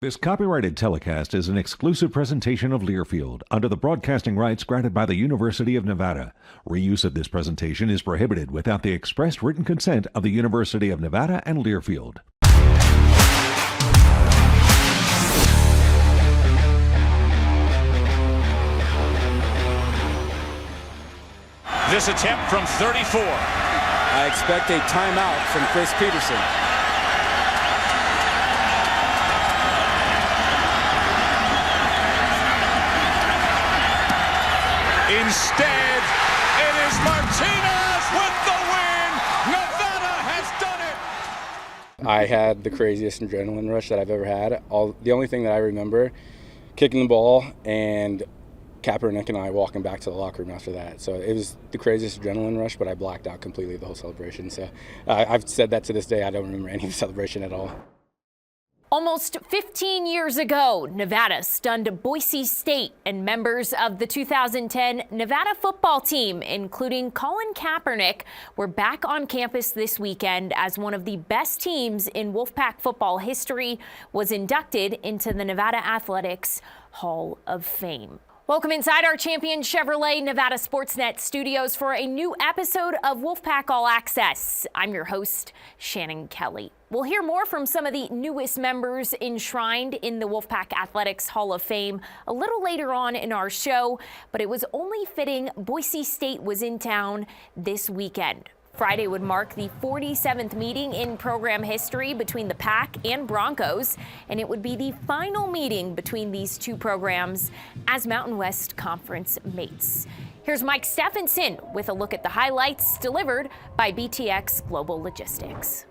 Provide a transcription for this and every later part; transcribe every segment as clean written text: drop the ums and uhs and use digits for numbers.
This copyrighted telecast is an exclusive presentation of Learfield under the broadcasting rights granted by the University of Nevada. Reuse of this presentation is prohibited without the express written consent of the University of Nevada and Learfield. This attempt from 34. I expect a timeout from Chris Peterson. Instead, it is Martinez with the win. Nevada has done it. I had the craziest adrenaline rush that I've ever had. The only thing that I remember, kicking the ball and Kaepernick and I walking back to the locker room after that. So it was the craziest adrenaline rush, but I blacked out completely the whole celebration. So I've said that to this day. I don't remember any of the celebration at all. Almost 15 years ago, Nevada stunned Boise State, and members of the 2010 Nevada football team, including Colin Kaepernick, were back on campus this weekend as one of the best teams in Wolfpack football history was inducted into the Nevada Athletics Hall of Fame. Welcome inside our Champion Chevrolet Nevada Sportsnet studios for a new episode of Wolfpack All Access. I'm your host, Shannon Kelly. We'll hear more from some of the newest members enshrined in the Wolfpack Athletics Hall of Fame a little later on in our show, but it was only fitting Boise State was in town this weekend. Friday would mark the 47th meeting in program history between the Pack and Broncos, and it would be the final meeting between these two programs as Mountain West Conference mates. Here's Mike Stephenson with a look at the highlights delivered by BTX Global Logistics.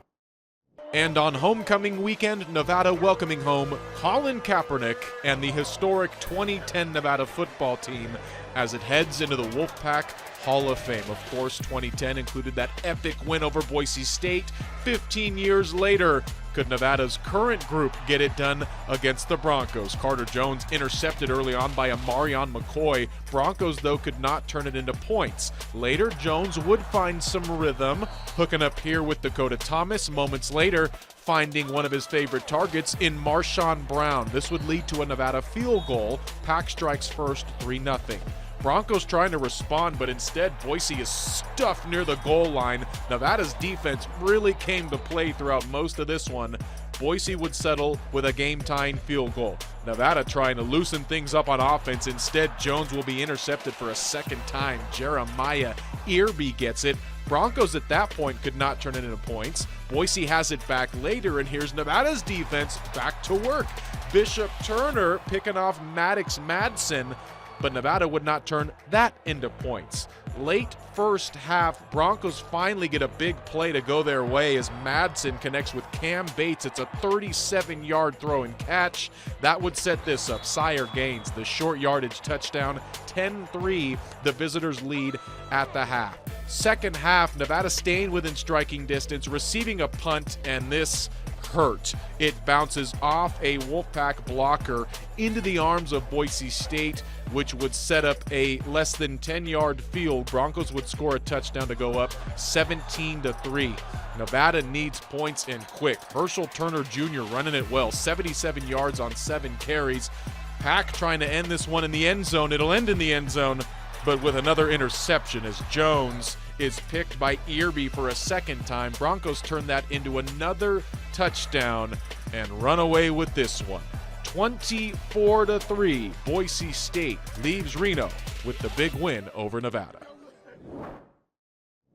And on homecoming weekend, Nevada welcoming home Colin Kaepernick and the historic 2010 Nevada football team as it heads into the Wolfpack Hall of Fame. Of course, 2010 included that epic win over Boise State. 15 years later, could Nevada's current group get it done against the Broncos? Carter Jones intercepted early on by Amarion McCoy. Broncos, though, could not turn it into points. Later, Jones would find some rhythm, hooking up here with Dakota Thomas. Moments later, finding one of his favorite targets in Marshawn Brown. This would lead to a Nevada field goal. Pack strikes first, 3-0. Broncos trying to respond, but instead Boise is stuffed near the goal line. Nevada's defense really came to play throughout most of this one. Boise would settle with a game-tying field goal. Nevada trying to loosen things up on offense. Instead, Jones will be intercepted for a second time. Jeremiah Ahrray gets it. Broncos at that point could not turn it into points. Boise has it back later, and here's Nevada's defense back to work. Bishop Turner picking off Maddox Madsen, but Nevada would not turn that into points. Late first half, Broncos finally get a big play to go their way as Madsen connects with Cam Bates. It's a 37-yard throw and catch. That would set this up. Sire gains the short yardage touchdown, 10-3, the visitors lead at the half. Second half, Nevada staying within striking distance, receiving a punt, and this hurt. It bounces off a Wolfpack blocker into the arms of Boise State, which would set up a less than 10-yard field. Broncos would score a touchdown to go up 17-3. Nevada needs points and quick. Herschel Turner Jr. running it well, 77 yards on 7 carries. Pack trying to end this one in the end zone. It'll end in the end zone, but with another interception as Jones is picked by Ahrray for a second time. Broncos turn that into another touchdown and run away with this one. 24-3, Boise State leaves Reno with the big win over Nevada.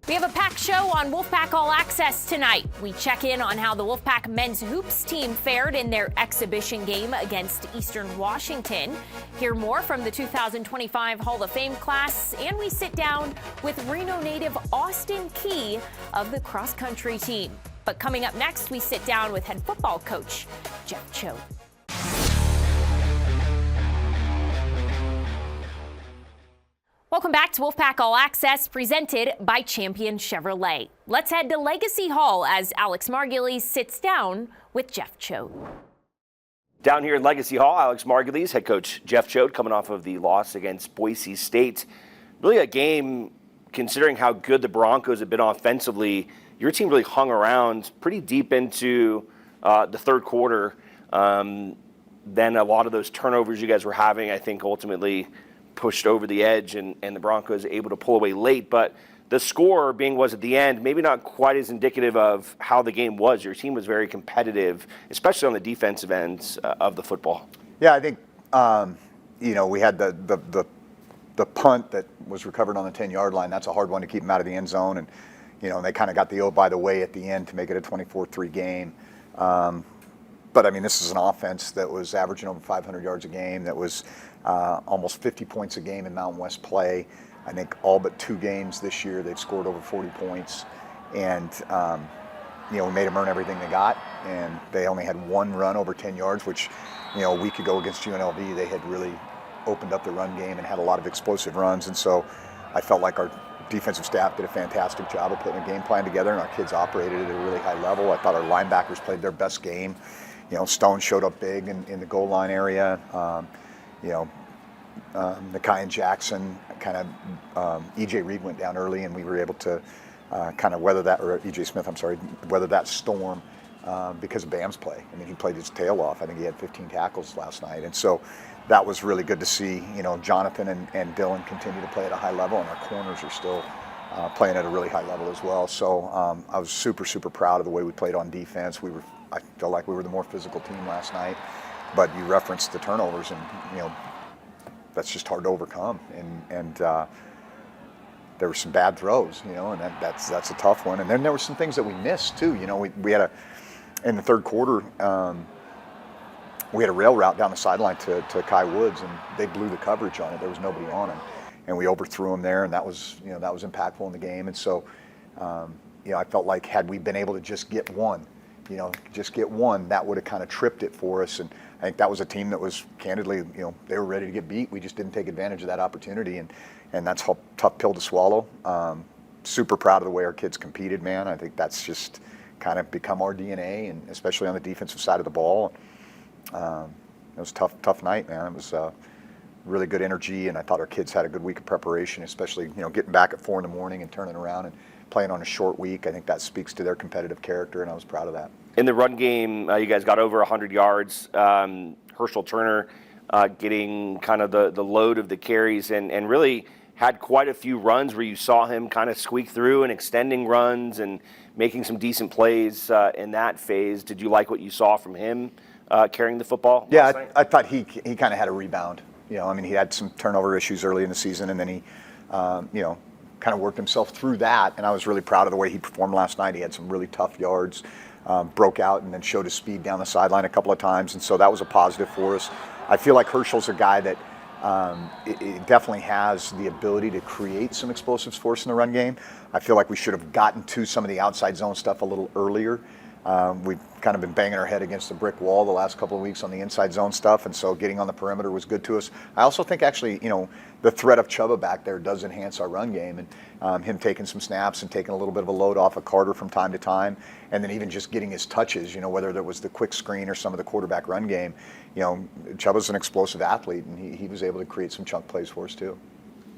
We have a packed show on Wolfpack All Access tonight. We check in on how the Wolfpack men's hoops team fared in their exhibition game against Eastern Washington. Hear more from the 2025 Hall of Fame class, and we sit down with Reno native Austin Key of the cross-country team. But coming up next, we sit down with head football coach Jeff Choate. Welcome back to Wolfpack All Access, presented by Champion Chevrolet. Let's head to Legacy Hall as Alex Margulies sits down with Jeff Choate. Down here in Legacy Hall, Alex Margulies, head coach Jeff Choate, coming off of the loss against Boise State. Really a game, considering how good the Broncos have been offensively, your team really hung around pretty deep into the third quarter. then a lot of those turnovers you guys were having, I think, ultimately pushed over the edge, and the Broncos able to pull away late. But the score being was at the end, maybe not quite as indicative of how the game was. Your team was very competitive, especially on the defensive ends of the football. Yeah, I think, we had the punt that was recovered on the 10-yard line. That's a hard one to keep them out of the end zone. And, they kind of got the by the way at the end to make it a 24-3 game. But, I mean, this is an offense that was averaging over 500 yards a game, that was almost 50 points a game in Mountain West play. I think all but 2 games this year they've scored over 40 points. And, we made them earn everything they got. And they only had 1 run over 10 yards, which, a week ago against UNLV, they had really opened up the run game and had a lot of explosive runs. And so I felt like our defensive staff did a fantastic job of putting a game plan together, and our kids operated at a really high level. I thought our linebackers played their best game. Stone showed up big in the goal line area. Nakai and Jackson, kind of E.J. Reed went down early, and we were able to kind of weather that, or E.J. Smith, weather that storm because of Bam's play. I mean, he played his tail off. I think he had 15 tackles last night. And so that was really good to see. Jonathan and Dylan continue to play at a high level, and our corners are still playing at a really high level as well. So I was super, super proud of the way we played on defense. I felt like we were the more physical team last night. But you referenced the turnovers, and that's just hard to overcome. And there were some bad throws, and that's a tough one. And then there were some things that we missed too. We had in the third quarter, we had a rail route down the sideline to Kai Woods, and they blew the coverage on it. There was nobody on him, and we overthrew him there, and that was impactful in the game. And so, I felt like had we been able to just get one, that would have kind of tripped it for us. And I think that was a team that was candidly, they were ready to get beat. We just didn't take advantage of that opportunity, and that's a tough pill to swallow. Super proud of the way our kids competed, man. I think that's just kind of become our DNA, and especially on the defensive side of the ball. It was a tough night, man. It was really good energy, and I thought our kids had a good week of preparation, especially getting back at 4 in the morning and turning around and playing on a short week. I think that speaks to their competitive character, and I was proud of that. In the run game, you guys got over 100 yards. Herschel Turner getting kind of the load of the carries, and really had quite a few runs where you saw him kind of squeak through and extending runs and making some decent plays in that phase. Did you like what you saw from him carrying the football? Yeah, I thought he kind of had a rebound. He had some turnover issues early in the season, and then he, kind of worked himself through that. And I was really proud of the way he performed last night. He had some really tough yards, broke out, and then showed his speed down the sideline a couple of times. And so that was a positive for us. I feel like Herschel's a guy that it definitely has the ability to create some explosives for us in the run game. I feel like we should have gotten to some of the outside zone stuff a little earlier. We've kind of been banging our head against the brick wall the last couple of weeks on the inside zone stuff, and so getting on the perimeter was good to us. I also think actually, the threat of Chuba back there does enhance our run game, and him taking some snaps and taking a little bit of a load off of Carter from time to time, and then even just getting his touches, whether that was the quick screen or some of the quarterback run game. Chuba's an explosive athlete, and he was able to create some chunk plays for us too.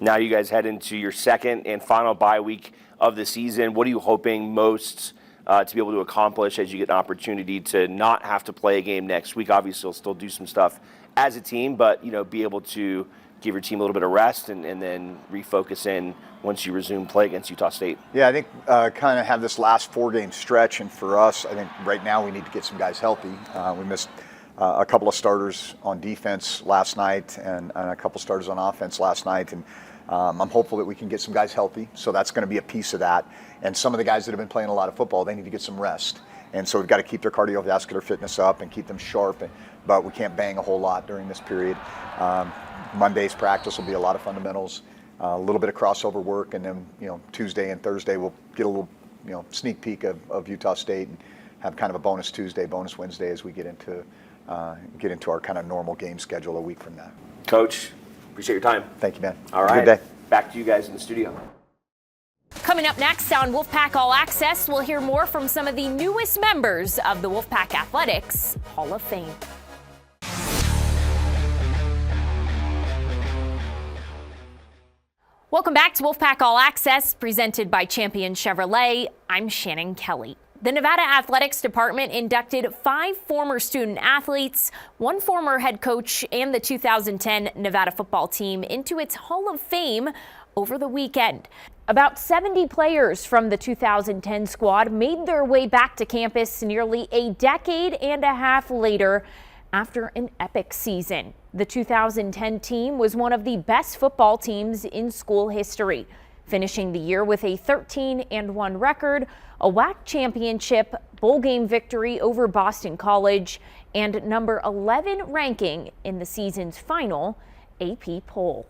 Now you guys head into your second and final bye week of the season. What are you hoping most to be able to accomplish as you get an opportunity to not have to play a game next week? Obviously, you'll still do some stuff as a team, but be able to give your team a little bit of rest and then refocus in once you resume play against Utah State. Yeah, I think kind of have this last 4-game stretch, and for us, I think right now we need to get some guys healthy. We missed a couple of starters on defense last night and a couple starters on offense last night, and I'm hopeful that we can get some guys healthy, so that's going to be a piece of that. And some of the guys that have been playing a lot of football, they need to get some rest. And so we've got to keep their cardiovascular fitness up and keep them sharp, but we can't bang a whole lot during this period. Monday's practice will be a lot of fundamentals, a little bit of crossover work, and then Tuesday and Thursday we'll get a little sneak peek of Utah State and have kind of a bonus Tuesday, bonus Wednesday as we get into our kind of normal game schedule a week from now. Coach, appreciate your time. Thank you, man. All right. Good day. Back to you guys in the studio. Coming up next on Wolfpack All Access, we'll hear more from some of the newest members of the Wolfpack Athletics Hall of Fame. Welcome back to Wolfpack All Access, presented by Champion Chevrolet. I'm Shannon Kelly. The Nevada Athletics Department inducted 5 former student athletes, 1 former head coach, and the 2010 Nevada football team into its Hall of Fame over the weekend. About 70 players from the 2010 squad made their way back to campus nearly a decade and a half later after an epic season. The 2010 team was one of the best football teams in school history, finishing the year with a 13-1 record, a WAC championship, bowl game victory over Boston College, and number 11 ranking in the season's final AP poll.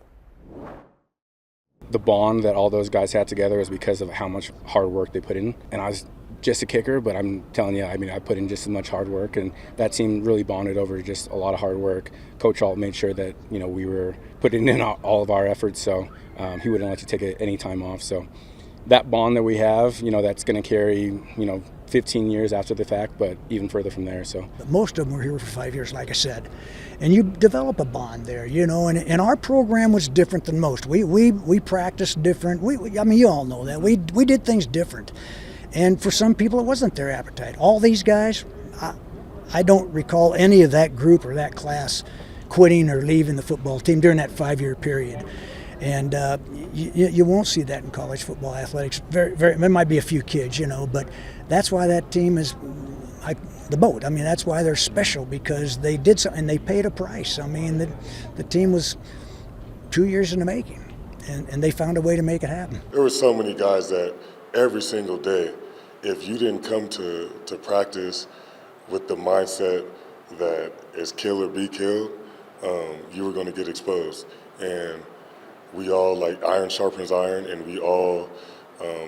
The bond that all those guys had together is because of how much hard work they put in. And I was just a kicker, but I'm telling you, I mean, I put in just as much hard work, and that team really bonded over just a lot of hard work. Coach Choate made sure that, you know, we were putting in all of our efforts, so he wouldn't let you take any time off. So that bond that we have, you know, that's going to carry, you know, 15 years after the fact, but even further from there. So most of them were here for 5 years, like I said, and you develop a bond there, you know. And our program was different than most. We practiced different. I mean, you all know that we did things different, and for some people, it wasn't their appetite. All these guys, I don't recall any of that group or that class quitting or leaving the football team during that 5-year period. And you won't see that in college football athletics. There might be a few kids, you know, but that's why that team is like the boat. I mean, that's why they're special, because they did something and they paid a price. I mean, the team was 2 years in the making, and they found a way to make it happen. There were so many guys that every single day, if you didn't come to practice with the mindset that it's kill or be killed, you were going to get exposed. And we all, like, iron sharpens iron, and we all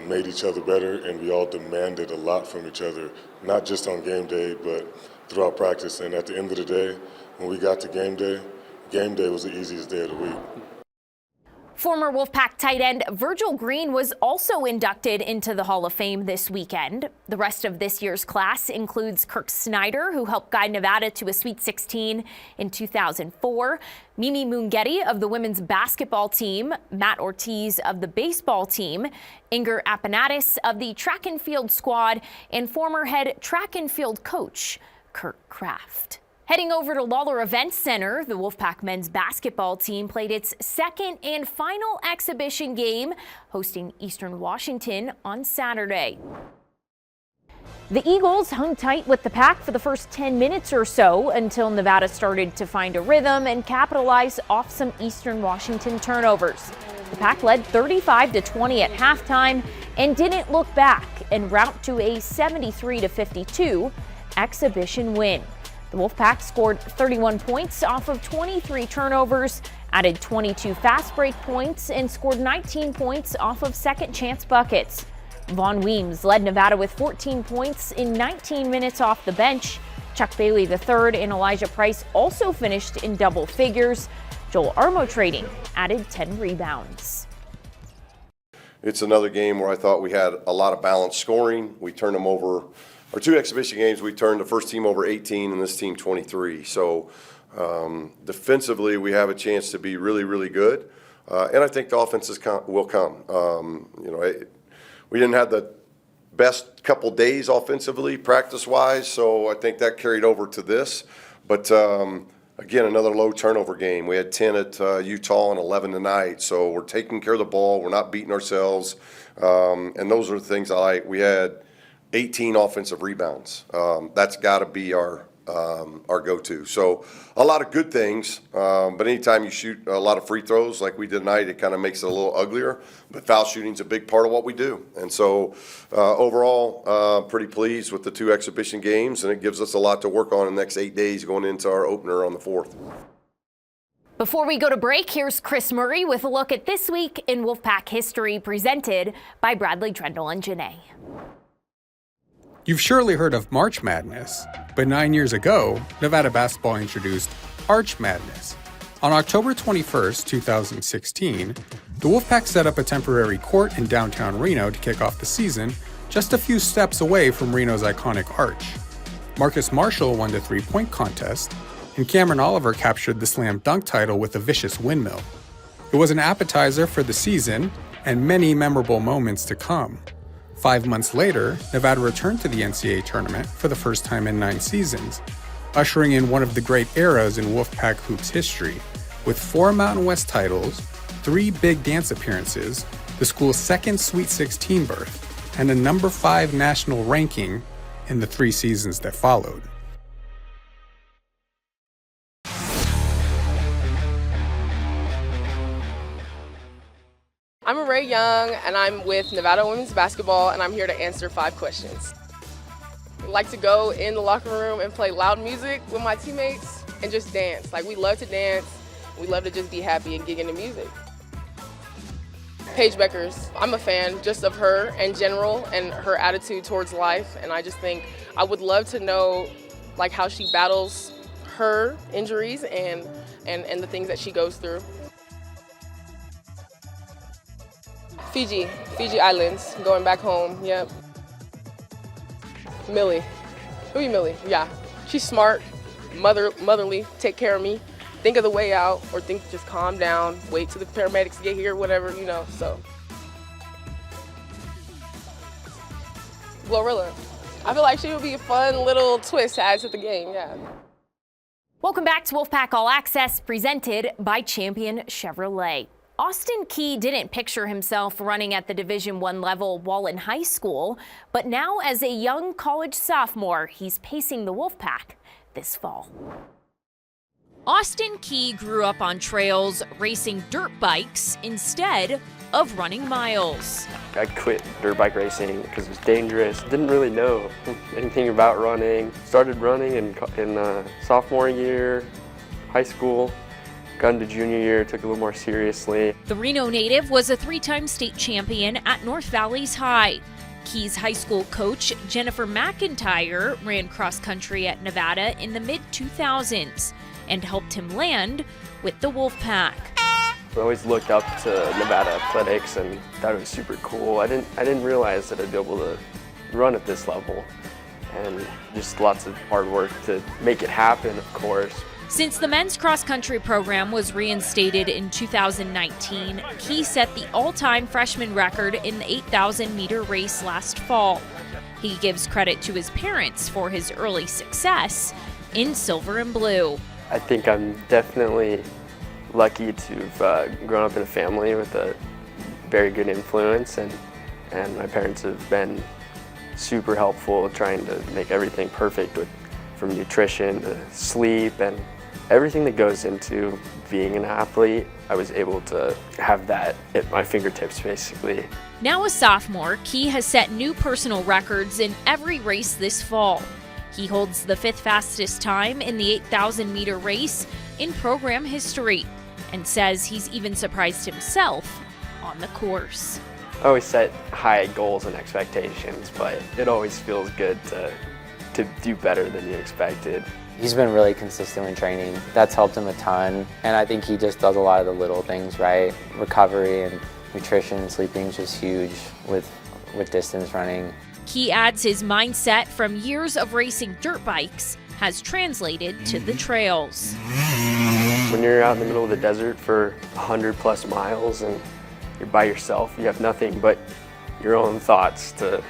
made each other better, and we all demanded a lot from each other, not just on game day, but throughout practice. And at the end of the day, when we got to game day was the easiest day of the week. Former Wolfpack tight end Virgil Green was also inducted into the Hall of Fame this weekend. The rest of this year's class includes Kirk Snyder, who helped guide Nevada to a Sweet 16 in 2004, Mimi Mungetti of the women's basketball team, Matt Ortiz of the baseball team, Inger Apanatis of the track and field squad, and former head track and field coach Kurt Kraft. Heading over to Lawler Events Center, the Wolfpack men's basketball team played its second and final exhibition game, hosting Eastern Washington on Saturday. The Eagles hung tight with the Pack for the first 10 minutes or so until Nevada started to find a rhythm and capitalize off some Eastern Washington turnovers. The Pack led 35-20 at halftime and didn't look back en route to a 73-52 exhibition win. The Wolfpack scored 31 points off of 23 turnovers, added 22 fast break points, and scored 19 points off of second chance buckets. Vaughn Weems led Nevada with 14 points in 19 minutes off the bench. Chuck Bailey III and Elijah Price also finished in double figures. Joel Armo-Trading added 10 rebounds. It's another game where I thought we had a lot of balanced scoring. We turned them over. Our 2 exhibition games, we turned the first team over 18 and this team 23. So defensively, we have a chance to be really, really good. And I think the offenses will come. You know, we didn't have the best couple days offensively, practice-wise, so I think that carried over to this. But again, another low turnover game. We had 10 at Utah and 11 tonight, so we're taking care of the ball. We're not beating ourselves. And those are the things I like. We had 18 offensive rebounds. That's got to be our go-to. So a lot of good things, but anytime you shoot a lot of free throws like we did tonight, it kind of makes it a little uglier. But foul shooting's a big part of what we do. And so overall, pretty pleased with the 2 exhibition games, and it gives us a lot to work on in the next 8 days going into our opener on the 4th. Before we go to break, here's Chris Murray with a look at this week in Wolfpack history, presented by Bradley Drendel and Janae. You've surely heard of March Madness, but 9 years ago, Nevada basketball introduced Arch Madness. On October 21st, 2016, the Wolfpack set up a temporary court in downtown Reno to kick off the season, just a few steps away from Reno's iconic arch. Marcus Marshall won the three-point contest, and Cameron Oliver captured the slam dunk title with a vicious windmill. It was an appetizer for the season and many memorable moments to come. 5 months later, Nevada returned to the NCAA tournament for the first time in 9 seasons, ushering in one of the great eras in Wolfpack hoops history, with 4 Mountain West titles, 3 big dance appearances, the school's second Sweet 16 berth, and a number 5 national ranking in the 3 seasons that followed. I'm Ahrray Young, and I'm with Nevada Women's Basketball, and I'm here to answer 5 questions. I like to go in the locker room and play loud music with my teammates and just dance. Like, we love to dance. We love to just be happy and gig into music. Paige Beckers, I'm a fan just of her in general and her attitude towards life, and I just think I would love to know like how she battles her injuries and the things that she goes through. Fiji Islands, going back home, yep. Millie, who you Millie? Yeah, she's smart, motherly, take care of me, think of the way out, or just calm down, wait till the paramedics get here, whatever, you know, so. Glorilla, I feel like she would be a fun little twist to add to the game, yeah. Welcome back to Wolfpack All Access, presented by Champion Chevrolet. Austin Key didn't picture himself running at the Division I level while in high school, but now as a young college sophomore, he's pacing the Wolfpack this fall. Austin Key grew up on trails racing dirt bikes instead of running miles. I quit dirt bike racing because it was dangerous. Didn't really know anything about running. Started running in sophomore year, high school. Got into junior year, took it a little more seriously. The Reno native was a 3-time state champion at North Valleys High. Key's high school coach, Jennifer McIntyre, ran cross country at Nevada in the mid-2000s and helped him land with the Wolfpack. I always looked up to Nevada athletics and thought it was super cool. I didn't realize that I'd be able to run at this level, and just lots of hard work to make it happen, of course. Since the men's cross-country program was reinstated in 2019, Key set the all-time freshman record in the 8,000-meter race last fall. He gives credit to his parents for his early success in silver and blue. I think I'm definitely lucky to have grown up in a family with a very good influence, and my parents have been super helpful trying to make everything perfect, from nutrition to sleep and everything that goes into being an athlete. I was able to have that at my fingertips, basically. Now a sophomore, Key has set new personal records in every race this fall. He holds the 5th fastest time in the 8,000-meter race in program history and says he's even surprised himself on the course. I always set high goals and expectations, but it always feels good to do better than you expected. He's been really consistent in training. That's helped him a ton, and I think he just does a lot of the little things right. Recovery and nutrition, sleeping is just huge with distance running. Key adds his mindset from years of racing dirt bikes has translated to the trails. When you're out in the middle of the desert for 100+ miles and you're by yourself, you have nothing but your own thoughts to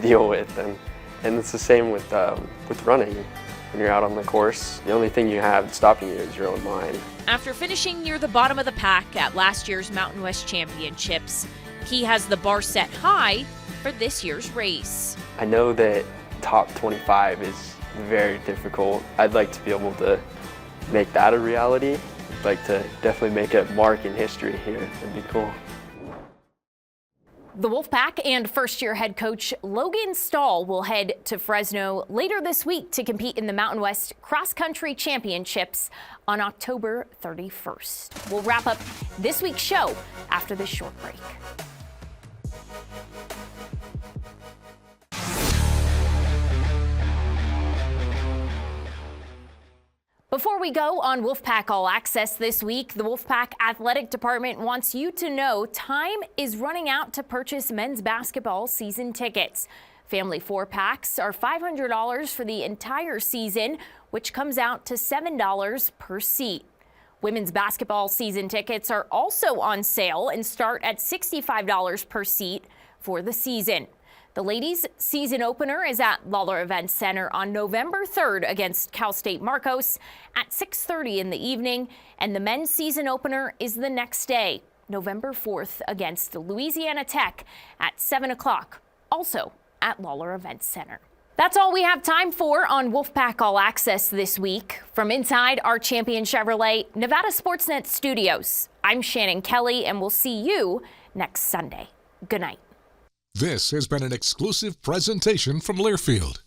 deal with, and it's the same with running. When you're out on the course, the only thing you have stopping you is your own mind. After finishing near the bottom of the pack at last year's Mountain West Championships, Key has the bar set high for this year's race. I know that top 25 is very difficult. I'd like to be able to make that a reality. I'd like to definitely make a mark in history here. It'd be cool. The Wolfpack and first-year head coach Logan Stahl will head to Fresno later this week to compete in the Mountain West Cross Country Championships on October 31st. We'll wrap up this week's show after this short break. Before we go on Wolfpack All Access this week, the Wolfpack Athletic Department wants you to know time is running out to purchase men's basketball season tickets. Family 4-packs are $500 for the entire season, which comes out to $7 per seat. Women's basketball season tickets are also on sale and start at $65 per seat for the season. The ladies' season opener is at Lawler Events Center on November 3rd against Cal State Marcos at 6:30 in the evening, and the men's season opener is the next day, November 4th, against Louisiana Tech at 7 o'clock, also at Lawler Events Center. That's all we have time for on Wolfpack All Access this week. From inside our Champion Chevrolet Nevada Sportsnet studios, I'm Shannon Kelly, and we'll see you next Sunday. Good night. This has been an exclusive presentation from Learfield.